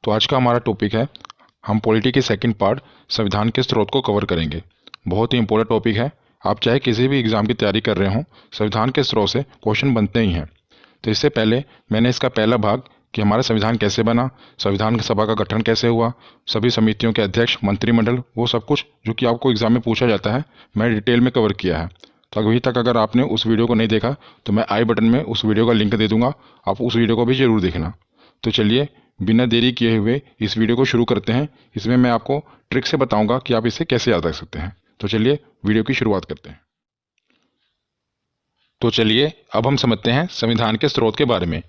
तो आज का हमारा टॉपिक है, हम पॉलिटी के सेकंड पार्ट संविधान के स्रोत को कवर करेंगे। बहुत ही इंपॉर्टेंट टॉपिक है। आप चाहे किसी भी एग्ज़ाम की तैयारी कर रहे हों, संविधान के स्रोत से क्वेश्चन बनते ही हैं। तो इससे पहले मैंने इसका पहला भाग कि हमारा संविधान कैसे बना, संविधान सभा का गठन कैसे हुआ, सभी समितियों के अध्यक्ष, मंत्रिमंडल, वो सब कुछ जो कि आपको एग्ज़ाम में पूछा जाता है, मैंने डिटेल में कवर किया है। तो अभी तक अगर आपने उस वीडियो को नहीं देखा तो मैं आई बटन में उस वीडियो का लिंक दे दूंगा, आप उस वीडियो को भी ज़रूर देखना। तो चलिए बिना देरी किए हुए इस वीडियो को शुरू करते हैं। इसमें मैं आपको ट्रिक से बताऊंगा कि आप इसे कैसे याद रख सकते हैं। तो चलिए वीडियो की शुरुआत करते हैं। तो चलिए अब हम समझते हैं संविधान के स्रोत के बारे में।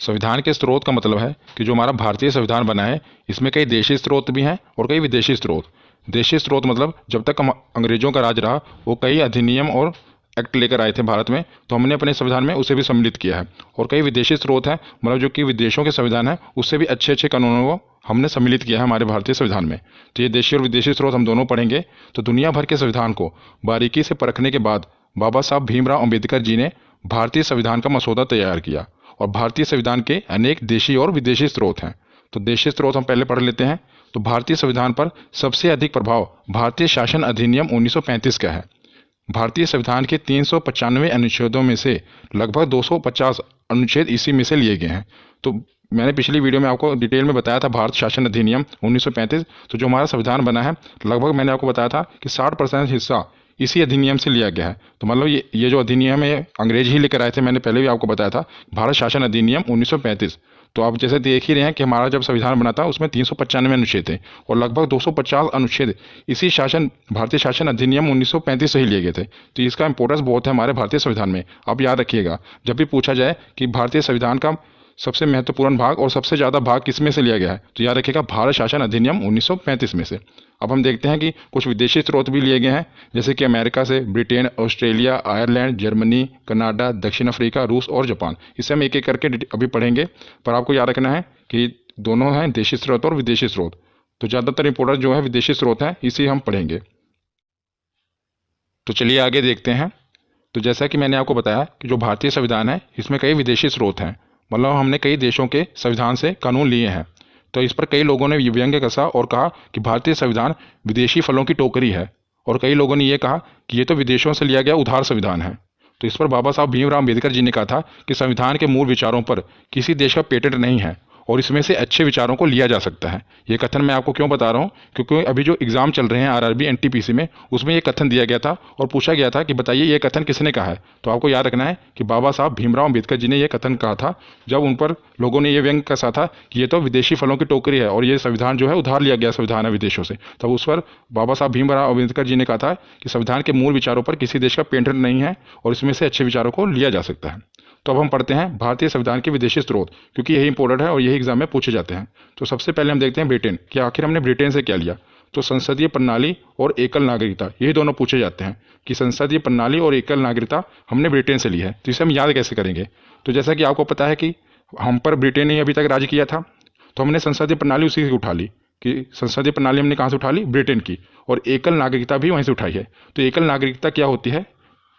संविधान के स्रोत का मतलब है कि जो हमारा भारतीय संविधान बना है, इसमें कई देशी स्रोत भी हैं और कई विदेशी स्रोत। देशी स्रोत मतलब जब तक हम अंग्रेजों का राज रहा, वो कई अधिनियम और एक्ट लेकर आए थे भारत में, तो हमने अपने संविधान में उसे भी सम्मिलित किया है। और कई विदेशी स्रोत हैं, मतलब जो कि विदेशों के संविधान है, उससे भी अच्छे अच्छे कानूनों को हमने सम्मिलित किया है हमारे भारतीय संविधान में। तो ये देशी और विदेशी स्रोत हम दोनों पढ़ेंगे। तो दुनिया भर के संविधान को बारीकी से परखने के बाद बाबा साहब भीमराव अम्बेडकर जी ने भारतीय संविधान का मसौदा तैयार किया। और भारतीय संविधान के अनेक देशी और विदेशी स्रोत हैं। तो देशी स्रोत हम पहले पढ़ लेते हैं। तो भारतीय संविधान पर सबसे अधिक प्रभाव भारतीय शासन अधिनियम 1935 का है। भारतीय संविधान के 395 अनुच्छेदों में से लगभग 250 अनुच्छेद इसी में से लिए गए हैं। तो मैंने पिछली वीडियो में आपको डिटेल में बताया था भारत शासन अधिनियम 1935। तो जो हमारा संविधान बना है, लगभग मैंने आपको बताया था कि 60% हिस्सा इसी अधिनियम से लिया गया है। तो मतलब ये जो अधिनियम है अंग्रेज ही लेकर आए थे। मैंने पहले भी आपको बताया था भारत शासन अधिनियम 1935। तो आप जैसे देख ही रहे हैं कि हमारा जब संविधान बना था उसमें 395 अनुच्छेद थे और लगभग 250 अनुच्छेद इसी भारतीय शासन अधिनियम 1935 से ही लिए गए थे। तो इसका इंपॉर्टेंस बहुत है हमारे भारतीय संविधान में। आप याद रखिएगा, जब भी पूछा जाए कि भारतीय संविधान का सबसे महत्वपूर्ण भाग और सबसे ज़्यादा भाग किस में से लिया गया है, तो याद रखिएगा भारत शासन अधिनियम 1935 में से। अब हम देखते हैं कि कुछ विदेशी स्रोत भी लिए गए हैं, जैसे कि अमेरिका से, Britain, Australia, Ireland, Germany, Canada, दक्षिण अफ्रीका, रूस और जापान। इसे हम एक एक करके अभी पढ़ेंगे, पर आपको याद रखना है कि दोनों हैं देशी स्रोत और विदेशी स्रोत। तो ज़्यादातर इंपोर्टेंट जो है विदेशी स्रोत हैं, इसे हम पढ़ेंगे। तो चलिए आगे देखते हैं। तो जैसा कि मैंने आपको बताया कि जो भारतीय संविधान है, इसमें कई विदेशी स्रोत हैं, मतलब हमने कई देशों के संविधान से कानून लिए हैं। तो इस पर कई लोगों ने व्यंग्य कसा और कहा कि भारतीय संविधान विदेशी फलों की टोकरी है। और कई लोगों ने यह कहा कि ये तो विदेशों से लिया गया उधार संविधान है। तो इस पर बाबा साहब भीमराव अम्बेडकर जी ने कहा था कि संविधान के मूल विचारों पर किसी देश का पेटेंट नहीं है और इसमें से अच्छे विचारों को लिया जा सकता है। ये कथन मैं आपको क्यों बता रहा हूँ, क्योंकि अभी जो एग्जाम चल रहे हैं आरआरबी एनटीपीसी में, उसमें ये कथन दिया गया था और पूछा गया था कि बताइए ये कथन किसने कहा है। तो आपको याद रखना है कि बाबा साहब भीमराव अम्बेडकर जी ने यह कथन कहा था जब उन पर लोगों ने यह व्यंग कसा था कि ये तो विदेशी फलों की टोकरी है और ये संविधान जो है उधार लिया गया संविधान है विदेशों से। तब उस पर बाबा साहब भीमराव अम्बेडकर जी ने कहा था कि संविधान के मूल विचारों पर किसी देश का पेटेंट नहीं है और इसमें से अच्छे विचारों को लिया जा सकता है। तो अब हम पढ़ते हैं भारतीय संविधान के विदेशी स्रोत, क्योंकि यही इंपॉर्टेंट है और यही एग्जाम में पूछे जाते हैं। तो सबसे पहले हम देखते हैं ब्रिटेन, कि आखिर हमने ब्रिटेन से क्या लिया। तो संसदीय प्रणाली और एकल नागरिकता, यही दोनों पूछे जाते हैं कि संसदीय प्रणाली और एकल नागरिकता हमने ब्रिटेन से ली है। तो इसे हम याद कैसे करेंगे। तो जैसा कि आपको पता है कि हम पर ब्रिटेन ने अभी तक राज किया था, तो हमने संसदीय प्रणाली उसी से उठा ली कि संसदीय प्रणाली हमने कहाँ से उठा ली, ब्रिटेन की। और एकल नागरिकता भी वहीं से उठाई है। तो एकल नागरिकता क्या होती है,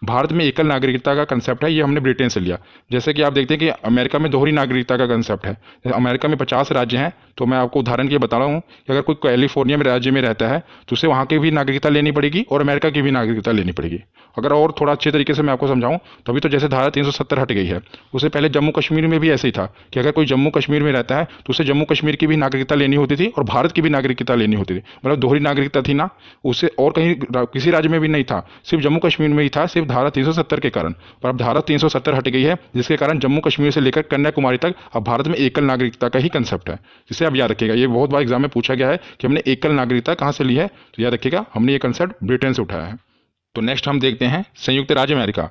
भारत में एकल नागरिकता का कंसेप्ट है, ये हमने ब्रिटेन से लिया। जैसे कि आप देखते हैं कि अमेरिका में दोहरी नागरिकता का कंसेप्ट है। अमेरिका में 50 राज्य हैं, तो मैं आपको उदाहरण के लिए बता रहा हूँ कि अगर कोई कैलिफोर्निया में राज्य में रहता है तो उसे वहाँ की भी नागरिकता लेनी पड़ेगी और अमेरिका की भी नागरिकता लेनी पड़ेगी। अगर और थोड़ा अच्छे तरीके से मैं आपको समझाऊँ तो अभी तो जैसे धारा 370 हट गई है, उससे पहले जम्मू कश्मीर में भी ऐसे ही था कि अगर कोई जम्मू कश्मीर में रहता है तो उसे जम्मू कश्मीर की भी नागरिकता लेनी होती थी और भारत की भी नागरिकता लेनी होती थी। मतलब दोहरी नागरिकता थी ना, उससे और कहीं किसी राज्य में भी नहीं था, सिर्फ जम्मू कश्मीर में ही था, सिर्फ धारा 370 के कारण। पर अब धारा 370 हट गई है, जिसके कारण जम्मू कश्मीर से लेकर कन्याकुमारी तक अब भारत में एकल नागरिकता का ही कंसेप्ट है, जिसे आप याद रखिएगा। ये बहुत बार एग्जाम में पूछा गया है कि हमने एकल नागरिकता कहाँ से ली है, तो याद रखिएगा हमने ये कंसेप्ट ब्रिटेन से उठाया है। तो नेक्स्ट हम देखते हैं संयुक्त राज्य अमेरिका।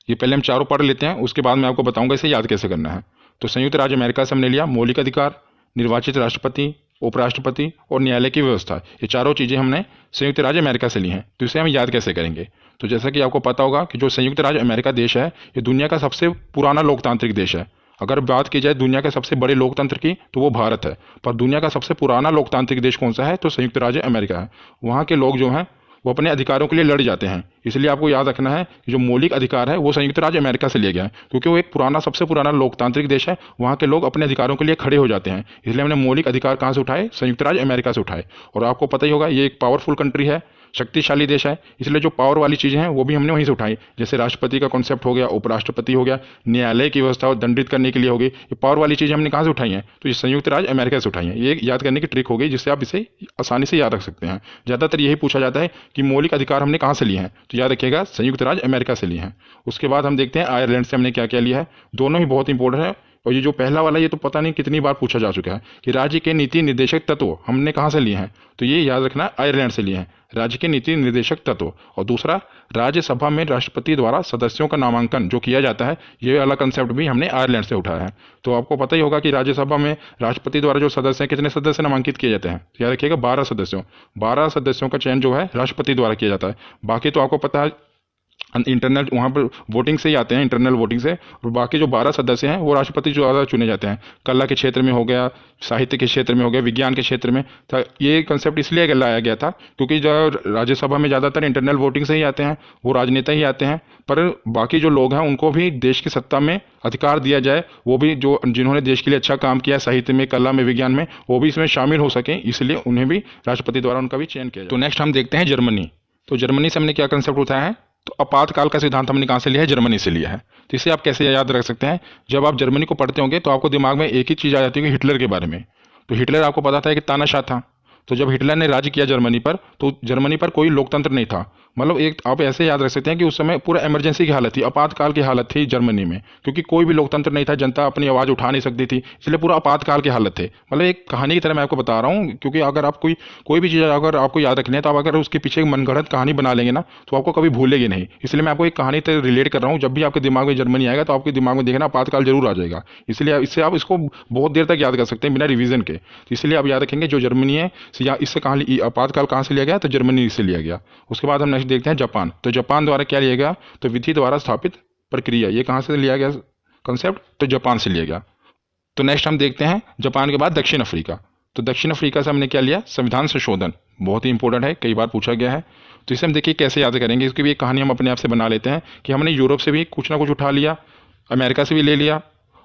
ये पहले हम चारों पढ़ लेते हैं, उसके बाद मैं आपको बताऊंगा इसे याद कैसे करना है। तो संयुक्त राज्य अमेरिका से हमने लिया मौलिक अधिकार, निर्वाचित राष्ट्रपति, उपराष्ट्रपति और न्यायालय की व्यवस्था। ये चारों चीज़ें हमने संयुक्त राज्य अमेरिका से ली हैं। तो इसे हम याद कैसे करेंगे। तो जैसा कि आपको पता होगा कि जो संयुक्त राज्य अमेरिका देश है, ये दुनिया का सबसे पुराना लोकतांत्रिक देश है। अगर बात की जाए दुनिया के सबसे बड़े लोकतंत्र की, तो वो भारत है। पर दुनिया का सबसे पुराना लोकतांत्रिक देश कौन सा है, तो संयुक्त राज्य अमेरिका है। वहाँ के लोग जो हैं वो अपने अधिकारों के लिए लड़ जाते हैं। इसलिए आपको याद रखना है कि जो मौलिक अधिकार है वो संयुक्त राज्य अमेरिका से लिया गया है, क्योंकि वो एक पुराना, सबसे पुराना लोकतांत्रिक देश है। वहाँ के लोग अपने अधिकारों के लिए खड़े हो जाते हैं। इसलिए हमने मौलिक अधिकार कहाँ से उठाए? संयुक्त राज्य अमेरिका से उठाए। और आपको पता ही होगा ये एक पावरफुल कंट्री है, शक्तिशाली देश है, इसलिए जो पावर वाली चीज़ें हैं वो भी हमने वहीं से उठाई। जैसे राष्ट्रपति का कॉन्सेप्ट हो गया, उपराष्ट्रपति हो गया, न्यायालय की व्यवस्था दंडित करने के लिए होगी, ये पावर वाली चीज़ें हमने कहाँ से उठाई हैं? तो ये संयुक्त राज्य अमेरिका से उठाई हैं। ये एक याद करने की ट्रिक हो गई जिससे आप इसे आसानी से याद रख सकते हैं। ज़्यादातर यही पूछा जाता है कि मौलिक अधिकार हमने कहाँ से लिए हैं, तो याद रखिएगा संयुक्त राज्य अमेरिका से लिए हैं। उसके बाद हम देखते हैं आयरलैंड से हमने क्या क्या लिया है। दोनों ही बहुत इंपॉर्टेंट है। और ये जो पहला वाला, ये तो पता नहीं कितनी बार पूछा जा चुका है कि राज्य के नीति निर्देशक तत्व हमने कहाँ से लिए हैं, तो ये याद रखना आयरलैंड से लिए हैं, राज्य के नीति निर्देशक तत्व। और दूसरा, राज्यसभा में राष्ट्रपति द्वारा सदस्यों का नामांकन जो किया जाता है, ये वाला कंसेप्ट भी हमने आयरलैंड से उठाया है। तो आपको पता ही होगा कि राज्यसभा में राष्ट्रपति द्वारा जो सदस्य हैं, कितने सदस्य नामांकित किए जाते हैं? याद रखिएगा 12 सदस्यों का चयन जो है राष्ट्रपति द्वारा किया जाता है। बाकी तो आपको पता है इंटरनल, वहाँ पर वोटिंग से ही आते हैं, इंटरनल वोटिंग से। और बाकी जो 12 सदस्य हैं वो राष्ट्रपति द्वारा चुने जाते हैं। कला के क्षेत्र में हो गया, साहित्य के क्षेत्र में हो गया, विज्ञान के क्षेत्र में। तो ये कंसेप्ट इसलिए लाया गया था क्योंकि जो राज्यसभा में ज़्यादातर इंटरनल वोटिंग से ही आते हैं, वो राजनेता ही आते हैं, पर बाकी जो लोग हैं उनको भी देश की सत्ता में अधिकार दिया जाए, वो भी जो जिन्होंने देश के लिए अच्छा काम किया है साहित्य में, कला में, विज्ञान में, वो भी इसमें शामिल हो सकें, इसलिए उन्हें भी राष्ट्रपति द्वारा उनका भी चयन किया जाए। तो नेक्स्ट हम देखते हैं जर्मनी। तो जर्मनी से हमने क्या कंसेप्ट उठाया है? तो आपातकाल का सिद्धांत हमने कहाँ से लिया है? जर्मनी से लिया है। तो इसे आप कैसे याद रख सकते हैं? जब आप जर्मनी को पढ़ते होंगे तो आपको दिमाग में एक ही चीज़ आ जाती है, हिटलर के बारे में। तो हिटलर आपको पता था कि तानाशाह था। तो जब हिटलर ने राज्य किया जर्मनी पर, तो जर्मनी पर कोई लोकतंत्र नहीं था। मतलब एक आप ऐसे याद रख सकते हैं कि उस समय पूरा इमरजेंसी की हालत थी, आपातकाल की हालत थी जर्मनी में, क्योंकि कोई भी लोकतंत्र नहीं था, जनता अपनी आवाज़ उठा नहीं सकती थी, इसलिए पूरा आपातकाल की हालत थे। मतलब एक कहानी की तरह मैं आपको बता रहा हूँ, क्योंकि अगर आप कोई भी चीज़ अगर आपको याद रखनी है तो आप अगर उसके पीछे एक मनगढ़ंत कहानी बना लेंगे ना, तो आपको कभी भूलेगी नहीं। इसलिए मैं आपको एक कहानी तरह रिलेट कर रहा हूँ। जब भी आपके दिमाग में जर्मनी आएगा तो आपके दिमाग में देखना आपातकाल जरूर आ जाएगा। इसलिए इससे आप इसको बहुत देर तक याद कर सकते हैं बिना रिवीजन के। इसलिए आप याद रखेंगे जो जर्मनी है, इससे कहाँ आपातकाल कहाँ से लिया गया? तो जर्मनी से लिया गया। उसके बाद हम नेक्स्ट देखते हैं जापान। तो जापान द्वारा क्या लिया गया? तो विधि द्वारा स्थापित प्रक्रिया, ये कहाँ से लिया गया कंसेप्ट? तो जापान से लिया गया। तो नेक्स्ट हम देखते हैं जापान के बाद दक्षिण अफ्रीका। तो दक्षिण अफ्रीका से हमने क्या लिया? संविधान संशोधन। बहुत ही इंपॉर्टेंट है, कई बार पूछा गया है। तो इसे हम देखिए कैसे याद करेंगे। इसकी भी एक कहानी हम अपने आप से बना लेते हैं कि हमने यूरोप से भी कुछ ना कुछ उठा लिया, अमेरिका से भी ले लिया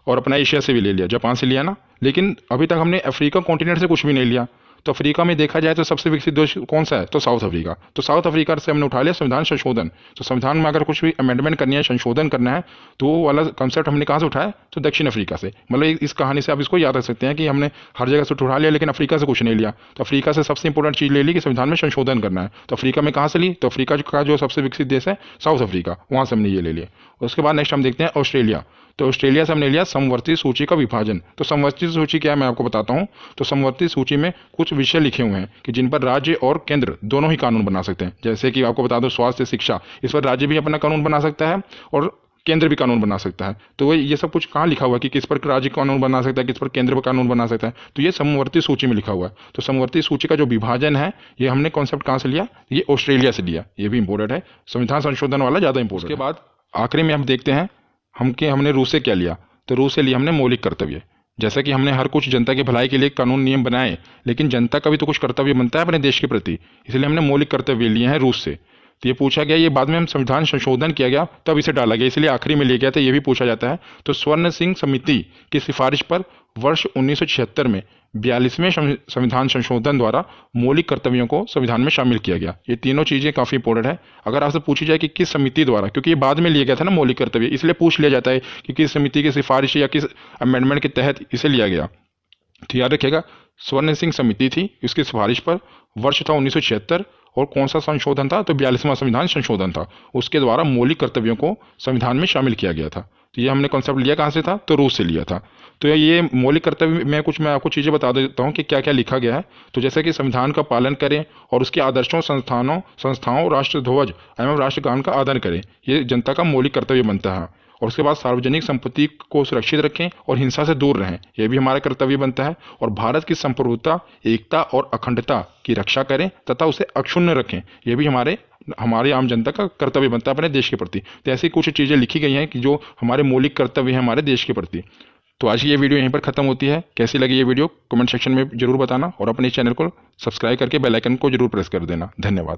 और अपना एशिया से भी ले लिया, जापान से लिया ना, लेकिन अभी तक हमने अफ्रीका कॉन्टिनेंट से कुछ भी नहीं लिया। तो अफ्रीका में देखा जाए तो सबसे विकसित देश कौन सा है? तो साउथ अफ्रीका। तो साउथ अफ्रीका से हमने उठा लिया संविधान संशोधन। तो संविधान में अगर कुछ भी अमेंडमेंट करनी है, संशोधन करना है, तो वो वाला कंसेप्ट हमने कहाँ से उठाया? तो दक्षिण अफ्रीका से। मतलब इस कहानी से आप इसको याद रख सकते हैं कि हमने हर जगह से उठा लिया लेकिन अफ्रीका से कुछ नहीं लिया। तो अफ्रीका से सबसे इंपॉर्टेंट चीज़ ले ली कि संविधान में संशोधन करना है। तो अफ्रीका में कहाँ से ली? तो अफ्रीका का जो सबसे विकसित देश है साउथ अफ्रीका, वहाँ से हमने ये ले लिया। उसके बाद नेक्स्ट हम देखते हैं ऑस्ट्रेलिया। तो ऑस्ट्रेलिया से हमने लिया समवर्ती सूची का विभाजन। तो समवर्ती सूची क्या है मैं आपको बताता हूँ। तो समवर्ती सूची में कुछ विषय लिखे हुए हैं कि जिन पर राज्य और केंद्र दोनों ही कानून बना सकते हैं। जैसे कि आपको बता दो स्वास्थ्य, शिक्षा, इस पर राज्य भी अपना कानून बना सकता है और केंद्र भी कानून बना सकता है। तो ये सब कुछ कहाँ लिखा हुआ है कि किस पर राज्य कानून बना सकता है, किस पर केंद्र कानून बना सकता है? तो ये समवर्ती सूची में लिखा हुआ है। तो समवर्ती सूची का जो विभाजन है, ये हमने कॉन्सेप्ट कहाँ से लिया? ये ऑस्ट्रेलिया से लिया। ये भी इंपॉर्टेंट है, संविधान संशोधन वाला ज़्यादा इंपॉर्टेंट। उसके बाद आखिरी में हम देखते हैं हमने रूस से क्या लिया। तो रूस से लिया हमने मौलिक कर्तव्य। जैसा कि हमने हर कुछ जनता की भलाई के लिए कानून नियम बनाए, लेकिन जनता का भी तो कुछ कर्तव्य बनता है अपने देश के प्रति, इसलिए हमने मौलिक कर्तव्य लिए हैं रूस से। तो ये पूछा गया, ये बाद में हम संविधान संशोधन किया गया तब इसे डाला गया, इसलिए आखिरी में ले गया था, ये भी पूछा जाता है। तो स्वर्ण सिंह समिति की सिफारिश पर वर्ष 1976 में 42वें संविधान संशोधन द्वारा मौलिक कर्तव्यों को संविधान में शामिल किया गया। ये तीनों चीज़ें काफ़ी इंपॉर्टेंट है। अगर आपसे पूछी जाए कि किस समिति द्वारा, क्योंकि ये बाद में लिया गया था ना मौलिक कर्तव्य, इसलिए पूछ लिया जाता है कि किस समिति की सिफारिश या किस अमेंडमेंट के तहत इसे लिया गया। तो याद रखिएगा स्वर्ण सिंह समिति थी, इसकी सिफारिश पर, वर्ष था 1976 और कौन सा संशोधन था? तो 42वां संविधान संशोधन था। उसके द्वारा मौलिक कर्तव्यों को संविधान में शामिल किया गया था। तो ये हमने कॉन्सेप्ट लिया कहाँ से था? तो रूस से लिया था। तो ये मौलिक कर्तव्य में कुछ मैं आपको चीज़ें बता देता हूँ कि क्या क्या लिखा गया है। तो जैसे कि संविधान का पालन करें और उसके आदर्शों, संस्थाओं, राष्ट्रध्वज एवं राष्ट्रगान का आदर करें, ये जनता का मौलिक कर्तव्य बनता है। और उसके बाद सार्वजनिक संपत्ति को सुरक्षित रखें और हिंसा से दूर रहें, यह भी हमारा कर्तव्य बनता है। और भारत की संप्रभुता, एकता और अखंडता की रक्षा करें तथा उसे अक्षुण्ण रखें, यह भी हमारे आम जनता का कर्तव्य बनता है अपने देश के प्रति। तो ऐसी कुछ चीज़ें लिखी गई हैं कि जो हमारे मौलिक कर्तव्य हैं हमारे देश के प्रति। तो आज की ये वीडियो यहीं पर खत्म होती है। कैसी लगी ये वीडियो कमेंट सेक्शन में जरूर बताना और अपने चैनल को सब्सक्राइब करके बेल आइकन को जरूर प्रेस कर देना। धन्यवाद।